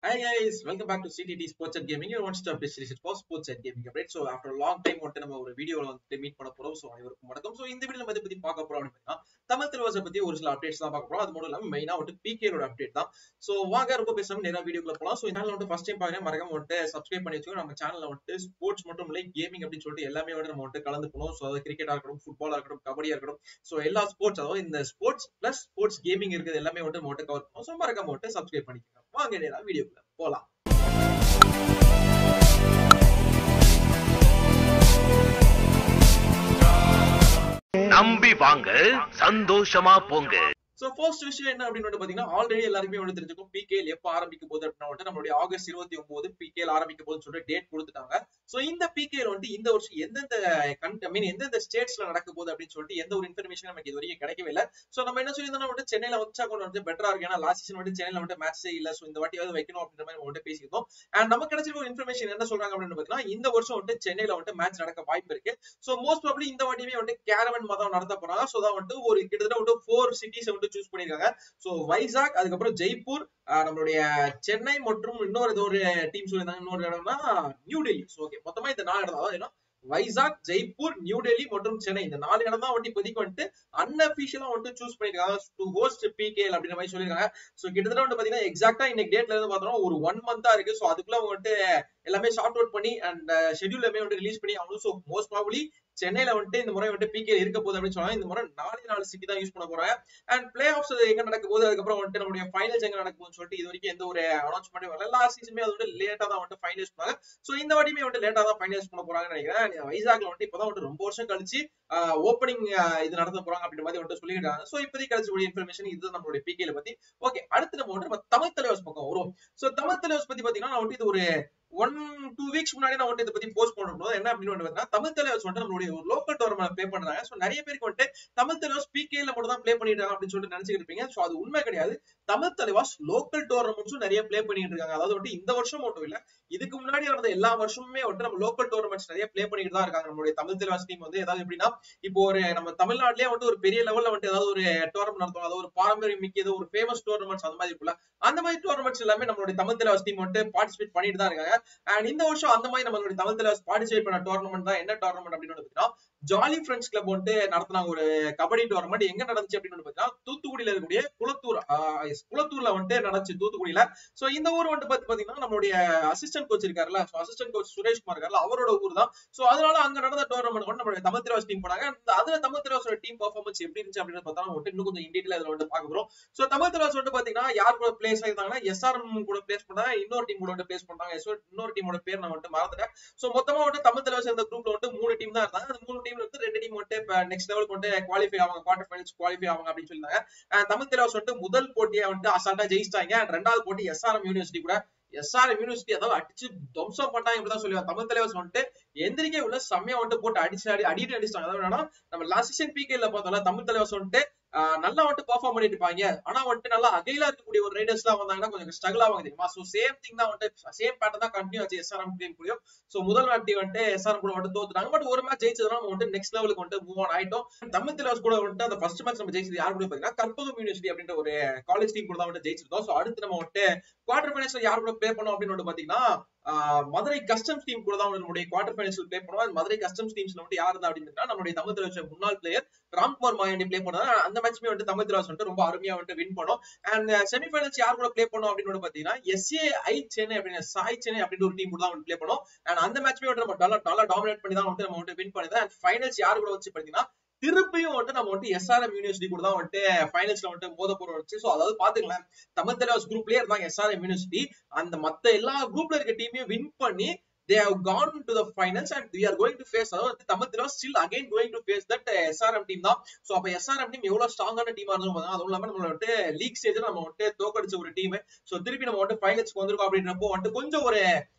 Hi guys, welcome back to CTT Sports and Gaming. Your one-stop destination for sports and gaming update. So after a long time வந்து நம்ம ஒரு வீடியோல வந்து meet பண்ண போறோம். So அனைவருக்கும் வணக்கம். So இந்த வீடியோல நம்ம பத்தி பார்க்க போறோம் அப்படின்னா தமிழ் தலைவாசை பத்தி ஒரு சில அப்டேட்ஸ் தான் பார்க்க போறோம். அது மட்டும் இல்லாம மெயினா வந்து பிகேயோட அப்டேட் தான். So வாங்க ரொம்ப பேசாம நேரா வீடியோக்குள்ள போலாம். So இந்த சேனல்ல வந்து ஃபர்ஸ்ட் டைம் பாருங்க மறக்காம வந்து சப்ஸ்கிரைப் பண்ணி வச்சுக்கோங்க. நம்ம சேனல்ல வந்து ஸ்போர்ட்ஸ் மட்டும் இல்ல கேமிங் அப்படின்னு சொல்லிட்டு எல்லாமே வந்து நம்ம வந்து கலந்து போறோம். So அது கிரிக்கெட்டா இருக்கட்டும், ஃபுட்பாலா இருக்கட்டும், கபடியா இருக்கட்டும். So எல்லா ஸ்போர்ட்ஸ் அதாவது இந்த ஸ்போர்ட்ஸ் பிளஸ் ஸ்போர்ட்ஸ் கேமிங் இருக்குது எல்லாமே வந்து நம்ம வந்து கவர் பண்ணுவோம். So மறக்காம வந்து சப்ஸ்கிரைப் பண்ணிக்கோங்க. வாங்க நேரா வீடியோக்குள்ள போலாம். நம்பி வாங்க சந்தோஷமா போங்க. சோ ஃபர்ஸ்ட் விஷயம் என்ன அப்படின்னு பாத்தீங்கன்னா ஆல்ரெடி எல்லாருமே வந்து தெரிஞ்சுக்கும் பிகேஎல் எப்ப ஆரம்பிக்க போகுது அப்படின்னா வந்து நம்மளுடைய ஆகஸ்ட் 29 பிகேஎல் ஆரம்பிக்க போகுதுன்னு சொல்லிட்டு டேட் கொடுத்துட்டாங்க. சோ இந்த பிகேஎல் வந்து இந்த வருஷம் எந்தெந்த ஸ்டேட்ஸ்ல நடக்க போகுது அப்படின்னு சொல்லிட்டு எந்த ஒரு இன்ஃபர்மேஷன் நமக்கு இது வரைக்கும் கிடைக்கவே இல்லை. சோ நம்ம என்ன சொல்லியிருந்தோம்னா வந்து சென்னையில வச்சா கொஞ்சம் வந்து பெட்டரா இருக்கு. ஏன்னா லாஸ்ட் சீசன் வந்து சென்னையில வந்து மேட்சே இல்ல. சோ இந்த வாட்டியாவது வைக்கணும் அப்படின்ற மாதிரி நம்ம வந்து பேசியிருந்தோம். அண்ட் நமக்கு கிடைச்சிருக்க ஒரு இன்ஃபர்மேஷன் என்ன சொல்றாங்க அப்படின்னு பாத்தீங்கன்னா இந்த வருஷம் வந்து சென்னையில வந்து மேட்ச் நடக்க வாய்ப்பு இருக்கு. சோ மோஸ்ட் ப்ராபபிலி இந்த வாட்டியுமே வந்து கேரவன் மதம் நடத்த போறாங்க. சோ தான் வந்து ஒரு கிட்டத்தட்ட வந்து 4 சிட்டிஸ் வந்து சூஸ் பண்ணிருக்காங்க. சோ வைசாக், அதுக்கப்புறம் ஜெய்ப்பூர், நம்மளுடைய சென்னை மற்றும் இன்னொரு ஒரு டீம் சொல்லியிருந்தாங்க. இன்னொரு இடம்னா நியூ டெல்லி. ஓகே, மொத்தமா இந்த 4 இடம் தான். வைசாக், ஜெய்ப்பூர், நியூ டெல்லி மற்றும் சென்னை இந்த 4 இடம் தான் வந்து இப்போதைக்கு வந்துட்டு அன்அபிஷியலா வந்து சூஸ் பண்ணிருக்காங்க டு ஹோஸ்ட் பிகேஎல் அப்படின்ற மாதிரி சொல்லிருக்காங்க. சோ கிட்டத்தட்ட வந்து பாத்தீங்கன்னா எக்ஸாக்டா இன்னைக்கு டேட்ல இருந்து பார்த்தோம்னா ஒரு 1 மந்தா இருக்கு. சோ அதுக்குள்ள அவங்க வந்துட்டு எல்லாமே ஷார்ட் அவுட் பண்ணி அண்ட் ஷெட்யூல் எல்லாமே வந்து ரிலீஸ் பண்ணி அவங்க சோ மோஸ்ட் ப்ராபபிலி சென்னையில வந்துட்டு இந்த முறை வந்துட்டு பிகே இருக்க போகுது அப்படின்னு சொன்னாங்க. இந்த முறை 4 சிட்டி தான் யூஸ் பண்ண போறாங்க. அண்ட் பிளே ஆஃப்ஸ் எங்க நடக்க போகுது, அதுக்கப்புறம் வந்துட்டு நம்மளுடைய ஃபைனல்ஸ் எங்க நடக்க போகுதுன்னு சொல்லிட்டு இது வரைக்கும் எந்த ஒரு அனௌன்ஸ்மெண்ட் வரல. லாஸ்ட் சீசனுமே அது வந்து லேட்டா தான் வந்துட்டு ஃபைனல்ஸ் பண்ணாங்க. சோ இந்த வாட்டியுமே வந்து லேட்டா தான் ஃபைனல்ஸ் பண்ண போறாங்கன்னு நினைக்கிறேன். வைசாக்ல வந்துட்டு இப்பதான் வந்து ரொம்ப வருஷம் கழிச்சு ஓப்பனிங் இது நடத்த போறாங்க அப்படின்ற மாதிரி வந்துட்டு சொல்லியிருக்காங்க. சோ இப்போதைக்கு கிடைச்ச இன்ஃபர்மேஷன் இது நம்மளுடைய பிகேல பத்தி. ஓகே, அடுத்து நம்ம வந்து தமிழ் தலைவர்ஸ் பக்கம் வரும். சோ தமிழ் தலைவர்ஸ் பத்தி பாத்தீங்கன்னா வந்து இது ஒரு 1-2 வீக்ஸ் முன்னாடி நான் வந்து இதை பத்தி போஸ்ட் பண்ணணும். என்ன அப்படின்னு தமிழ் தலைவர்ஸ் வந்து நம்மளுடைய ஒரு லோக்கல் டோர்னமெண்ட் பிளே பண்றாங்க. சோ நிறைய பேருக்கு வந்து தமிழ் தலைவர்ஸ் பிகேல மட்டும் தான் பிளே பண்ணிட்டு இருக்காங்க அப்படின்னு சொல்லிட்டு நினைச்சிட்டு இருப்பீங்க. சோ அது உண்மை கிடையாது. தமிழ் தலைவர்ஸ் லோக்கல் டோர்னமெண்ட்ஸும் நிறைய பிளே பண்ணிட்டு இருக்காங்க. அதாவது வந்து இந்த வருஷம் மட்டும் இல்ல, இதுக்கு முன்னாடி நடந்த எல்லா வருஷமுமே வந்து நம்ம லோக்கல் டோர்னமெண்ட்ஸ் நிறைய பிளே பண்ணிட்டு தான் இருக்காங்க. நம்மளுடைய தமிழ் தலைவர்ஸ் டீம் வந்து ஏதாவது எப்படின்னா இப்போ ஒரு நம்ம தமிழ்நாட்டிலேயே வந்து ஒரு பெரிய லெவல்ல வந்து ஏதாவது ஒரு டோர்னமெண்ட் நடத்தும், அதாவது ஒரு பாரம்பரியம் மிக்க ஏதோ ஒரு ஃபேமஸ் டோர்னமெண்ட்ஸ் அந்த மாதிரி இருக்குல்ல, அந்த மாதிரி டோர்னமெண்ட்ஸ் எல்லாமே நம்மளுடைய தமிழ் தலைவர்ஸ் டீம் வந்து பார்ட்டிசிபேட் பண்ணிட்டு தான் இருக்காங்க. அண்ட் இந்த வருஷம் அந்த மாதிரி நம்மளுடைய தமிழ் தலைவர்ஸ் பார்ட்டிசிபேட் பண்ண டோர்னமெண்ட் தான் என்ன டோர்னமெண்ட் அப்படின்னு பாத்தீங்கன்னா ஜாலி ஃப்ரெண்ட்ஸ் கிளப் வந்து நடத்தினாங்க ஒரு கபடி டோர்னமெண்ட். எங்க நடந்துச்சு அப்படின்னு பாத்தீங்கன்னா தூத்துக்குடியில இருக்கக்கூடிய குளத்தூர்ல வந்து நடந்துச்சு தூத்துக்குடியில. சோ இந்த ஊர் வந்து பாத்தீங்கன்னா நம்மளுடைய அசிஸ்டன்ட் கோச் இருக்காருல்ல, அசிஸ்டன்ட் கோச் சுரேஷ்குமார் இருக்காருல்ல, அவரோட ஊர் தான். சோ அதனால அங்க நடந்த டோர்னமெண்ட் வந்து நம்மளுடைய தமிழ் தலைவர்ஸ் டீம் போனாங்க. அதுல தமிழ் தலைவர்ஸோட டீம் பெர்ஃபார்மன்ஸ் எப்படி இருந்துச்சு அப்படின்னு பார்த்தா வந்து இன்னும் கொஞ்சம் இன்டீரியல் அதுல வந்து பார்க்க போறோம். சோ தமிழ் தலைவர்ஸ் வந்து பாத்தீங்கன்னா யார் கூட பிளேஸ் ஆயிருந்தாங்கன்னா எஸ்ஆர்எம் கூட பிளேஸ் பண்ணாங்க, இன்னொரு டீம் கூட வந்து பிளேஸ் பண்ணாங்க. இன்னொரு டீமோட பேர் நான் வந்து மறந்துட்டேன். சோ மொத்தமா வந்து தமிழ் தலைவர்ஸ் இந்த குரூப்ல வந்து 3 டீம் தான் இருந்தாங்க. அந்த 3 டீம்ல இருந்து 2 டீம் வந்து நெக்ஸ்ட் லெவலுக்கு வந்து குவாலிஃபை ஆவாங்க, குவார்டர் ஃபைனல்ஸ் குவாலிஃபை ஆவாங்க அப்படின்னு சொல்லிருந்தாங்க. தமிழ் தலைவர்ஸ் வந்து முதல் போட்டியை வந்து அசால்ட்டா ஜெயிச்சிட்டாங்க. ரெண்டாவது போட்டி எஸ்ஆர்எம் யூனிவர்சிட்டி கூட எஸ்ஆர்எம் யூனிவர்சிட்டி அதாவது அடிச்சு துவம்சம் பண்ணாங்க இப்படிதான் சொல்லுவாங்க. தமிழ் தலைவர்ஸ் வந்துட்டு எந்திரிக்கே உள்ள செம்மையா வந்துட்டு போட்டு அடிச்சிட்டாங்க. அதாவது நம்ம லாஸ்ட் சீசன் பிகேல பார்த்தோம்ல, தமிழ் தலைவர்ஸ் வந்துட்டு நல்லா வந்துட்டு பெர்ஃபார்ம் பண்ணிட்டு இருப்பாங்க. ஆனா வந்துட்டு நல்லா அகைலா இருக்கக்கூடிய ஒரு ரைடர்ஸ் எல்லாம் வந்தாங்கன்னா கொஞ்சம் ஸ்ட்ரகிள் ஆவாங்க தெரியுமா. சோ சேம் திங் தான் வந்துட்டு சேம் பேட்டர்ன் தான் கண்டினியூ ஆச்சு எஸ்ஆர்எம் டீம் கூடயும். சோ முதல் வாட்டி வந்துட்டு எஸ்ஆர்எம் கூட வந்து தோத்துட்டாங்க. பட் ஒரு மேட்ச் ஜெயிச்சதுனா நம்ம வந்து நெக்ஸ்ட் லெவலுக்கு வந்து மூவ் ஆன் ஆயிட்டோம். தமிழ் தலைவர்ஸ் கூட வந்துட்டு அந்த ஃபர்ஸ்ட் மேட்ச் நம்ம ஜெயிச்சது யார் கூட பாத்தீங்கன்னா கற்பகம் யூனிவர்சிட்டி அப்படின்ற ஒரு காலேஜ் டீம் கூட தான் வந்து ஜெயிச்சிருந்தோம். சோ அடுத்து நம்ம வந்துட்டு குவார்டர் ஃபைனல்ஸ்ல யார் கூட பிளே பண்ணோம் அப்படின்னு வந்து பாத்தீங்கன்னா மதுரை கஸ்டம்ஸ் டீம் கூட தான் நம்மளுடைய குவார்டர் ஃபைனல்ஸ்ல பிளே பண்ணுவோம். மதுரை கஸ்டம்ஸ் டீம்ஸ்ல வந்து யார் இருந்தா அப்படின்னு நம்மளுடைய தமிழ் தலைவர்ஸ் முன்னாள் பிளேயர் ராம்குமார் மாயாண்டி பிளே பண்ணாங்க. அந்த மேட்ச்மே வந்து தமிழ் தலைவர்ஸ் வந்து ரொம்ப அருமையா வந்து வின் பண்ணோம். அண்ட் செமிஃபைனல்ஸ் யார் கூட பிளே பண்ணோம் அப்படின்னு பாத்தீங்கன்னா எஸ்ஏஐ சென்னை அப்படின்னு சாய் சென்னை அப்படின்னு ஒரு டீம் கூட தான் வந்து பிளே பண்ணோம். அண்ட் அந்த மேட்ச்மே வந்து நம்ம நல்லா டாமினேட் பண்ணி தான் வந்து நம்ம வந்து வின் பண்ணிதான். அண்ட் ஃபைனல்ஸ் யார் கூட வச்சு பாத்தீங்கன்னா திருப்பியும் வந்து நம்ம வந்து எஸ்ஆர்எம் யூனிவர்சிட்டி கூட தான் வந்துட்டு ஃபைனல்ஸ்ல வந்து மோத போறோம் வச்சு. சோ அதாவது பாத்துக்கலாம் தமிழ் தலைவர்ஸ் குரூப்லயே இருந்தாங்க எஸ்ஆர்எம் யூனிவர்சிட்டி. அந்த மத்த எல்லா குரூப்ல இருக்க டீமையும் வின் பண்ணி they have gone to the finals and we are going to face Tamil தலைவர்ஸ் still again going to face that SRM team தான். சோ அப்ப SRM டீம் எவ்வளவு ஸ்ட்ராங்கான டீமா இருந்தாலும் அதுவும் இல்லாம நம்ம வந்து லீக் ஸ்டேஜ்ல நம்ம வந்து தோக்கடிச்ச ஒரு டீம். சோ திருப்பி நம்ம வந்து ஃபைனல்ஸ்க்கு வந்திருக்கோம் அப்படின்றப்போ வந்து கொஞ்சம் ஒரு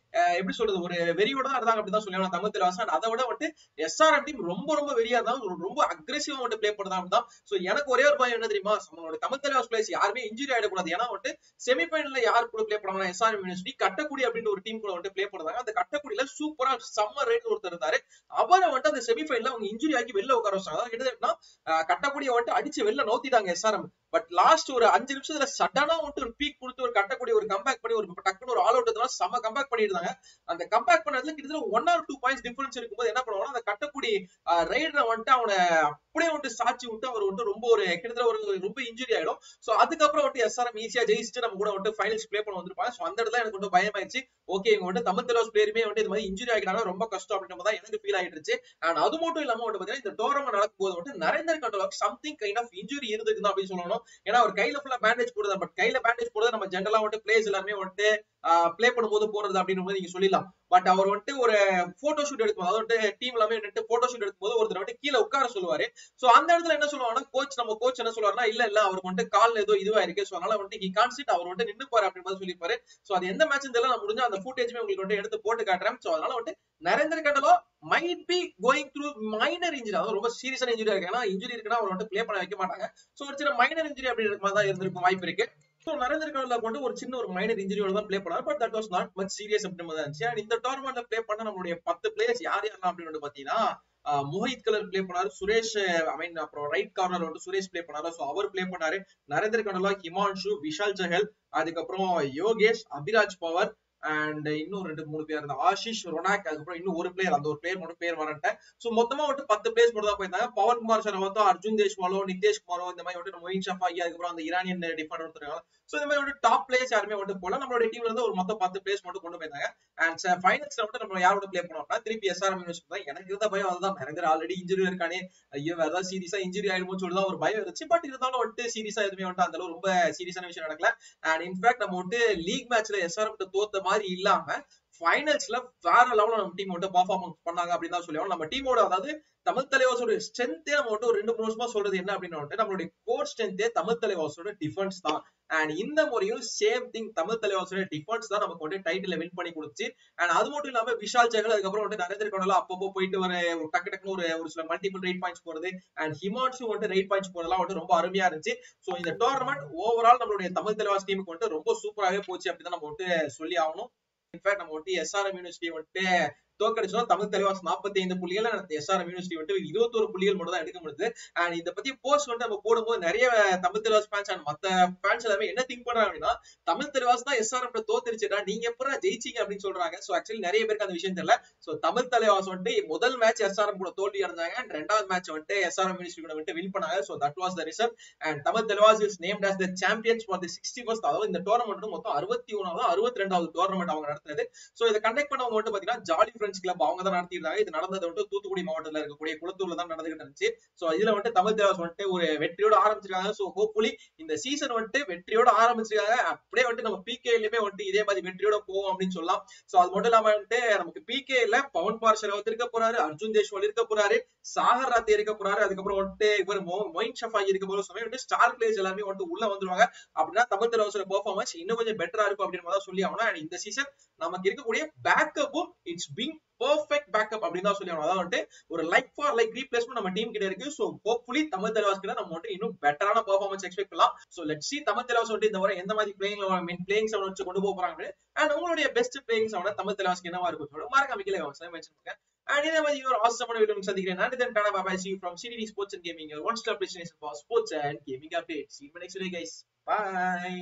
எப்படி சொல்றது ஒரு வெறியோட தான் இருந்தாங்க அப்படிதான் சொல்லுவாங்க தமிழ் தலைவர்ஸ். அதை விட வந்து எஸ்ஆர்எம் டீம் ரொம்ப ரொம்ப வெறியா இருந்தாங்க, ரொம்ப அக்ரெசிவா வந்து பிளே பண்ணதான் தான். சோ எனக்கு ஒரே ஒரு பயம் என்ன தெரியுமா, நம்மளோட தமிழ் தலைவர்ஸ் பிளேஸ் யாருமே இன்ஜுரி ஆயிடக்கூடாது. ஏன்னா வந்து செமிஃபைனல்ல யார் கூட பிளே பண்ணாங்கன்னா எஸ்ஆர்எம் யூனிவர்சிட்டி கட்டக்குடி அப்படின்னு ஒரு டீம் கூட வந்து பிளே பண்ணாங்க. அந்த கட்டக்குடியில சூப்பரா சம்மர் ரேட் ஒருத்தர் இருந்தாரு. அவரை வந்து அந்த செமிஃபைனல்ல அவங்க இன்ஜுரி ஆகி வெளில உட்கார வச்சாங்க. அதாவது கட்டக்குடியை வந்து அடிச்சு வெளில நோத்திட்டாங்க எஸ்ஆர்எம். பட் லாஸ்ட் ஒரு 5 நிமிஷத்துல சடனா வந்துட்டு ஒரு பீக் கொடுத்து ஒரு கட்டக்கூடிய ஒரு கம்பேக் பண்ணி ஒரு டக்குனு ஒரு ஆல் அவுட் செம கம்பேக் பண்ணிருந்தாங்க. அந்த கம்பேக் பண்ணதுல கிட்டத்தட்ட 1 or 2 பாயிண்ட்ஸ் டிஃபரன்ஸ் இருக்கும்போது என்ன பண்ணுவாங்கன்னா அந்த கட்டக்கூடிய ரைடரை வந்துட்டு அவனை அப்படியே வந்துட்டு சாட்சி விட்டு அவர் வந்துட்டு ரொம்ப ஒரு கிட்டத்தட்ட ஒரு ரொம்ப இன்ஜுரி ஆயிடும். சோ அதுக்கப்புறம் வந்துட்டு எஸ்ஆர்எம் ஈஸியா ஜெயிச்சுட்டு நம்ம கூட வந்துட்டு ஃபைனல்ஸ் ப்ளே பண்ண வந்திருப்பாங்க. சோ அந்த இடத்துல எனக்கு வந்து பயமாயிருச்சு. ஓகே இவங்க வந்து தமிழ் தலைவாஸ் பிளேயருமே வந்து இது மாதிரி இன்ஜுரி ஆகிட்டாங்க ரொம்ப கஷ்டம் அப்படின்ற மாதிரி எனக்கு ஃபீல் ஆயிடுச்சு. அண்ட் அது மட்டும் இல்லாம வந்து பாத்தீங்கன்னா இந்த டோர்னமெண்ட் நடக்கும்போது வந்து நரேந்தர் கண்டோலாக்கு சம்திங் கைண்ட் ஆஃப் இன்ஜுரி இருந்துருக்கு அப்படின்னு சொல்லணும். ஏன்னா அவர் கையில ஃபுல்லா பேண்டேஜ் போடுறது, பட் கையில பேண்டேஜ் போடுறது நம்ம ஜென்ரலா வந்துட்டு பிளேயர்ஸ் எல்லாமே வந்துட்டு பிளே பண்ணும்போது போறது அப்படின்னு நீங்க சொல்லிடலாம். பட் அவர் வந்துட்டு ஒரு போட்டோ ஷூட் எடுக்கும்போது அதாவது டீம் எல்லாமே வந்துட்டு போட்டோ ஷூட் எடுக்கும்போது ஒருத்தர் வந்துட்டு கீழே உட்கார சொல்லுவாரு. சோ அந்த இடத்துல என்ன சொல்லுவாங்கன்னா நம்ம கோச் என்ன சொல்லுவாருன்னா இல்ல அவருக்கு வந்துட்டு கால் ஏதோ இதுவா இருக்கு. சோ அதனால வந்துட்டு ஹி கான்ட் சிட், அவர் வந்துட்டு நின்னுப்பாரு அப்படின்னு சொல்லிப்பாரு. சோ அது எந்த மேட்ச் தெரியல, நான் முடிஞ்ச அந்த ஃபுட்டேஜ்மே உங்களுக்கு வந்து எடுத்து போட்டு காட்டுறேன். சோ அதனால வந்துட்டு நரேந்தர் கண்டலோ might be going through minor injury, அதாவது ரொம்ப சீரியஸான இன்ஜுரி இருக்கு. ஏன்னா இன்ஜுரி இருக்குன்னா அவர் வந்துட்டு பிளே பண்ண வைக்க மாட்டாங்க. சோ ஒரு சின்ன மைனர் இன்ஜுரி அப்படி இருக்க மாதிரி தான் இருந்திருக்கும் வாய்ப்பு இருக்கு. சோ நரேந்தர் கண்டலா வந்து ஒரு சின்ன ஒரு மைனர் இன்ஜுரியோட தான் பிளே பண்ணாரு. But that was not much serious அப்படின்னு தான் இருந்துச்சு. அண்ட் இந்த டோர்னமெண்ட்ல பிளே பண்ண நம்மளுடைய 10 பிளேயர்ஸ் யாரெல்லாம் அப்படின்னு பாத்தீங்கன்னா மோஹித் கலர் பிளே பண்ணாரு, சுரேஷ் அப்புறம் ரைட் கார்னர் வந்து சுரேஷ் பிளே பண்ணாரு. சோ அவர் பிளே பண்ணாரு. நரேந்தர் கண்டலா, ஹிமான்ஷு, விஷால் ஜஹல், அதுக்கப்புறம் யோகேஷ், அபிராஜ் பவர் அண்ட் இன்னும் 2-3 பேர் இருந்தா ஆஷிஷ், ரொனாக், அதுக்கப்புறம் இன்னும் ஒரு பிளேயர், அந்த ஒரு பிளேயர் மட்டும் பேர் வரட்டேன். சோ மொத்தமா வந்து 10 பிளேயர்ஸ் மட்டும் தான் போயிருந்தாங்க. பவன் குமார் சரவத்தோ, அர்ஜுன் தேஷ்வாலோ, நிதேஷ் குமாரோ, இந்த மாதிரி வந்து மொயின் ஷஃபாகி, அதுக்கப்புறம் அந்த ஈரானியன் டிஃபெண்டர் ஒருத்தர். சோ இந்த மாதிரி வந்து டாப் பிளேயர்ஸ் யாருமே வந்து போல. நம்மளோட டீம்ல இருந்து ஒரு மொத்தம் 10 பிளேயர்ஸ் மட்டும் கொண்டு போயிருந்தாங்க. அண்ட் ஃபைனல்ஸ்ல வந்து நம்ம யாரோட பிளே பண்ணோம்னா திருப்பி எஸ்ஆர்எம் யூனிவர்சிட்டி தான். எனக்கு இருந்த பயம் அதுதான், நரேந்தர் ஆல்ரெடி இன்ஜுரி இருக்கானே, ஐயோ வேற ஏதாவது சீரியஸா இன்ஜுரி ஆயிடுமோன்னு சொல்லிதான் ஒரு பயம் இருந்துச்சு. பட் இருந்தாலும் வந்துட்டு சீரியஸா எதுவுமே வந்து அந்த அளவு ரொம்ப சீரியஸான விஷயம் நடக்கல. அண்ட் இன்ஃபேக்ட் நம்ம வந்து லீக் மேட்ச்ல எஸ்ஆர்எம் தோத்த மாதிரி இல்லாம ஃபைனல்ஸ்ல வேற லெவல்ல நம்ம டீம் வந்து பெர்ஃபார்மன்ஸ் பண்ணாங்க அப்படின்னு தான் சொல்லுவோம். நம்ம டீமோட அதாவது தமிழ் தலைவாசோட ஸ்ட்ரென்த்தே நம்ம வந்து ஒரு 2-3 வருஷமா சொல்றது என்ன அப்படின்னு நம்மளுடைய கோர் ஸ்ட்ரென்த்தே தமிழ் தலைவாசோட டிஃபென்ஸ் தான். அண்ட் இந்த முறையும் சேம் திங், தமிழ் தலைவாசோட டிஃபென்ஸ் தான் நமக்கு வந்து டைட்டில் வின் பண்ணி கொடுத்துச்சு. அண்ட் அது மட்டும் இல்லாம விஷால் ஜெகல், அதுக்கப்புறம் வந்து நரேந்தர் கண்டலா அப்பப்போ போயிட்டு வர டக்கு டக்குன்னு ஒரு சில மல்டிபிள் ரைட் பாயிண்ட்ஸ் போறது, அண்ட் ஹிமான்ஷு வந்து ரைட் பாயிண்ட்ஸ் போறதெல்லாம் வந்து ரொம்ப அருமையா இருந்துச்சு. சோ இந்த டோர்னமெண்ட் ஓவரால் நம்மளுடைய தமிழ் தலைவாஸ் டீமுக்கு வந்து ரொம்ப சூப்பராகவே போச்சு அப்படின்னு நம்ம வந்து சொல்லி ஆகணும். இன்ஃபேக்ட் நம்ம வந்து எஸ்ஆர்எம் யூனிவர்சிட்டி வந்துட்டு தோக்கடிச்சோம். தமிழ் தலைவாஸ் 45 புள்ளிகள், எஸ்ஆர்எம் யூனிவர்சிட்டி வந்து 21 புள்ளிகள் மட்டும் தான் எடுக்க முடியுது. அண்ட் இதை பத்தி போஸ்ட் வந்து நம்ம போடும்போது நிறைய தமிழ் தலைவாஸ் ஃபேன்ஸ் அண்ட் மத்த ஃபேன்ஸ் எல்லாமே என்ன திங்க் பண்றாங்க அப்படின்னா தமிழ் தலைவாஸ் தான் எஸ்ஆர்எம் தோத்துருச்சுடா, நீங்க எப்படா ஜெயிச்சீங்க அப்படின்னு சொல்றாங்க. சோ ஆக்சுவலி நிறைய பேருக்கு அந்த விஷயம் தெரியல. சோ தமிழ் தலைவாஸ் வந்துட்டு முதல் மேட்ச் எஸ்ஆர்எம் கூட தோல்வி அடைஞ்சாங்க, அண்ட் ரெண்டாவது மேட்ச் வந்துட்டு எஸ்ஆர்எம் யூனிவர்சிட்டி கூட வந்துட்டு வின் பண்ணாங்க. So that was the result. And Tamil Thalaivas is named as the champions for the 61st, அதாவது இந்த டோர்னமெண்ட் மொத்தம் 61வது 62வது டோர்னமெண்ட் அவங்க நடத்துறது. சோ இதை கண்டக்ட் பண்ணவங்க மட்டும் பாத்தீங்கன்னா ஜாலி ஃப்ரெண்ட்ஸ் கிளப், அவங்க தான் நடத்திருந்தாங்க. இது நடந்தது வந்து தூத்துக்குடி மாவட்டத்துல இருக்கக்கூடிய குளத்தூர்ல தான் நடந்துகிட்டு இருந்துச்சு. சோ இதுல வந்துட்டு தமிழ் தலைவாஸ் வந்துட்டு ஒரு வெற்றியோட ஆரம்பிச்சிருக்காங்க. சோ ஹோப்ஃபுல்லி இந்த சீசன் வந்துட்டு வெற்றியோட ஆரம்பிச்சிருக்காங்க. அப்படியே வந்துட்டு நம்ம பிகேலயுமே வந்துட்டு இதே மாதிரி வெற்றியோட போவோம் அப்படின்னு சொல்லலாம். சோ அது மட்டும் இல்லாம வந்துட்டு நமக்கு பிகேல பவன் குமார் சரவத் இருக்க போறாரு, அர்ஜுன் தேஷ்வால் இருக்க போறாரு, சாகர் ராத்தே இருக்க போறாரு, அதுக்கப்புறம் வந்துட்டு இவர் மொயின் ஷஃபாகி இருக்க போற சமயம் வந்துட்டு ஸ்டார் பிளேயர்ஸ் எல்லாமே வந்துட்டு உள்ள வந்துருவாங்க. அப்படின்னா தமிழ் தலைவாசோட பெர்ஃபார்மன்ஸ் இன்னும் கொஞ்சம் பெட்டரா இருக்கும் அப்படின்னு சொல்லி ஆகணும். இந்த சீசன் நமக்கு இருக்கக்கூடிய பேக்கப்பும் இட்ஸ் பீங் பெர்ஃபெக்ட் பேக்கப் அப்படின்னு தான் சொல்லி ஆகணும். அதாவது வந்துட்டு ஒரு லைக் ஃபார் லைக் ரீப்ளேஸ்மெண்ட் நம்ம டீம் கிட்ட இருக்கு. சோ ஹோப்ஃபுல்லி தமிழ் தலைவாஸ் கிட்ட நம்ம வந்துட்டு இன்னும் பெட்டரான பெர்ஃபார்மன்ஸ் எக்ஸ்பெக்ட் பண்ணலாம். So let's see Tamil Thalaivas வந்துட்டு இந்த வாரம் எந்த மாதிரி பிளேயிங் செவன் வச்சு கொண்டு போறாங்க, அண்ட் உங்களுடைய பெஸ்ட் பிளேயிங் செவன் தமிழ் தலைவாஸ்க்கு என்னவா இருக்கும் மறக்காம கீழே மென்ஷன் பண்ணுங்க. And இதே மாதிரி ஒரு ஆசமான வீடியோ சந்திக்கிறேன். And then tada bye bye, see you from CDD Sports and Gaming, your one stop destination for sports and gaming updates. See you next video guys. Bye.